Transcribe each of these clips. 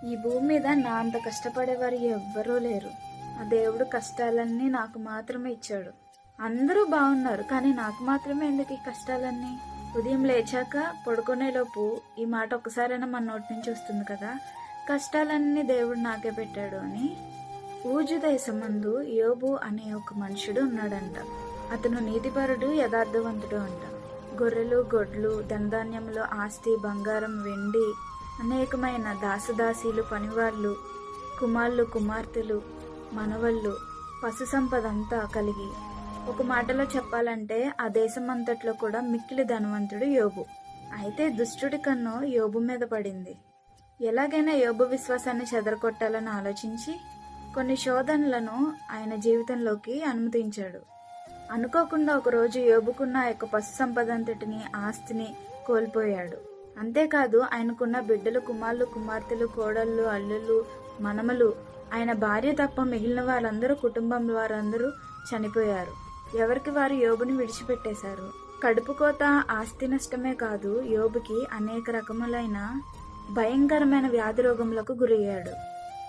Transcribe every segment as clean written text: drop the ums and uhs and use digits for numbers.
ఈ భూమి మీద నా అంత కష్టపడేవారు ఎవ్వరూ లేరు. ఆ దేవుడు కష్టాలన్నీ నాకు మాత్రమే ఇచ్చాడు. అందరూ బాగున్నారు, కానీ నాకు మాత్రమే ఎందుకు ఈ కష్టాలన్నీ? ఉదయం లేచాక పడుకునేలోపు ఈ మాట ఒక్కసారైనా మన నోటి నుంచి వస్తుంది కదా, కష్టాలన్నీ దేవుడు నాకే పెట్టాడు అని. ఊజు దేశమందు యోబు అనే ఒక మనుషుడు ఉన్నాడంట. అతను నీతిపరుడు, యథార్థవంతుడు అంట. గొర్రెలు, గొడ్లు, ధనధాన్యములు, ఆస్తి, బంగారం, వెండి, అనేకమైన దాసదాసీలు, పనివాళ్ళు, కుమారులు, కుమార్తెలు, మనవళ్ళు, పశు సంపద అంతా కలిగి, ఒక మాటలో చెప్పాలంటే ఆ దేశం అంతట్లో కూడా మిక్కిలి ధనవంతుడు యోబు. అయితే దుష్టుడి కన్ను యోబు మీద పడింది. ఎలాగైనా యోబు విశ్వాసాన్ని చెదరగొట్టాలని ఆలోచించి కొన్ని శోధనలను ఆయన జీవితంలోకి అనుమతించాడు. అనుకోకుండా ఒకరోజు యోబుకున్న యొక్క పశు సంపద అంతటిని, ఆస్తిని కోల్పోయాడు. అంతేకాదు ఆయనకున్న బిడ్డలు, కుమారులు, కుమార్తెలు, కోడళ్ళు, అల్లుళ్ళు, మనమలు, ఆయన భార్య తప్ప మిగిలిన వారందరూ, కుటుంబం వారందరూ చనిపోయారు. ఎవరికి వారు యోబుని విడిచిపెట్టేశారు. కడుపు కోత, ఆస్తి నష్టమే కాదు, యోబుకి అనేక రకములైన భయంకరమైన వ్యాధి రోగములకు గురయ్యాడు.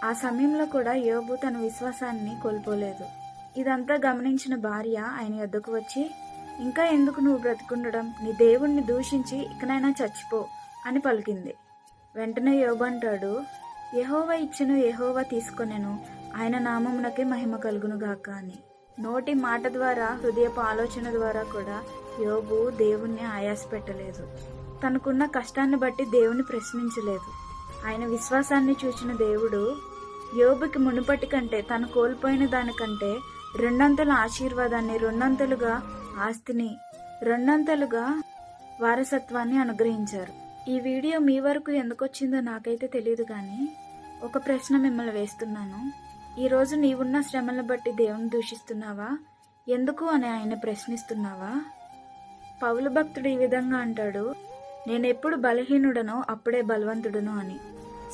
ఆ సమయంలో కూడా యోబు తన విశ్వాసాన్ని కోల్పోలేదు. ఇదంతా గమనించిన భార్య ఆయన యొద్దకు వచ్చి, ఇంకా ఎందుకు నువ్వు బ్రతికుండడం? నీ దేవుణ్ణి దూషించి ఇకనైనా చచ్చిపో అని పలికింది. వెంటనే యోబు అంటాడు, యెహోవా ఇచ్చెను, యెహోవా తీసుకొనెను, ఆయన నామమునకే మహిమ కలుగును గాక అని. నోటి మాట ద్వారా, హృదయపు ఆలోచన ద్వారా కూడా యోబు దేవుణ్ణి ఆయాస పెట్టలేదు. తనకున్న కష్టాన్ని బట్టి దేవుని ప్రశ్నించలేదు. ఆయన విశ్వాసాన్ని చూచిన దేవుడు యోబుకి మునుపటి కంటే, తను కోల్పోయిన దానికంటే రెండంతల ఆశీర్వాదాన్ని, రెండంతలుగా ఆస్తిని, రెండంతలుగా వారసత్వాన్ని అనుగ్రహించారు. ఈ వీడియో మీ వరకు ఎందుకు వచ్చిందో నాకైతే తెలియదు, కానీ ఒక ప్రశ్న మిమ్మల్ని వేస్తున్నాను. ఈరోజు నీవున్న శ్రమలను బట్టి దేవుని దూషిస్తున్నావా? ఎందుకు అని ఆయన ప్రశ్నిస్తున్నావా? పౌలు భక్తుడు ఈ విధంగా అంటాడు, నేనెప్పుడు బలహీనుడనో అప్పుడే బలవంతుడును అని.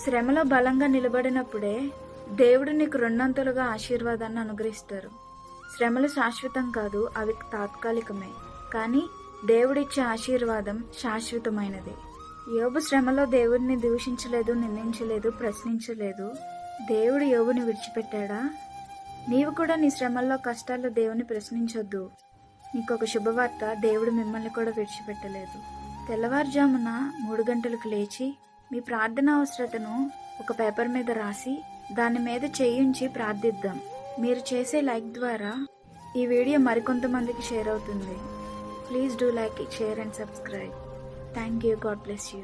శ్రమలో బలంగా నిలబడినప్పుడే దేవుడు నీకు రెండంతలుగా ఆశీర్వాదాన్ని అనుగ్రహిస్తారు. శ్రమలు శాశ్వతం కాదు, అవి తాత్కాలికమే. కానీ దేవుడిచ్చే ఆశీర్వాదం శాశ్వతమైనది. యోబు శ్రమలో దేవుడిని దూషించలేదు, నిందించలేదు, ప్రశ్నించలేదు. దేవుడు యోబుని విడిచిపెట్టాడా? నీవు కూడా నీ శ్రమల్లో, కష్టాల్లో దేవుని ప్రశ్నించొద్దు. నీకొక శుభవార్త, దేవుడు మిమ్మల్ని కూడా విడిచిపెట్టలేదు. తెల్లవారుజామున 3 గంటలకు లేచి మీ ప్రార్థన అవసరతను ఒక పేపర్ మీద రాసి దాని మీద చేయించి ప్రార్థిద్దాం. మీరు చేసే లైక్ ద్వారా ఈ వీడియో మరికొంతమందికి షేర్ అవుతుంది. Please do like, share and subscribe. Thank you. God bless you.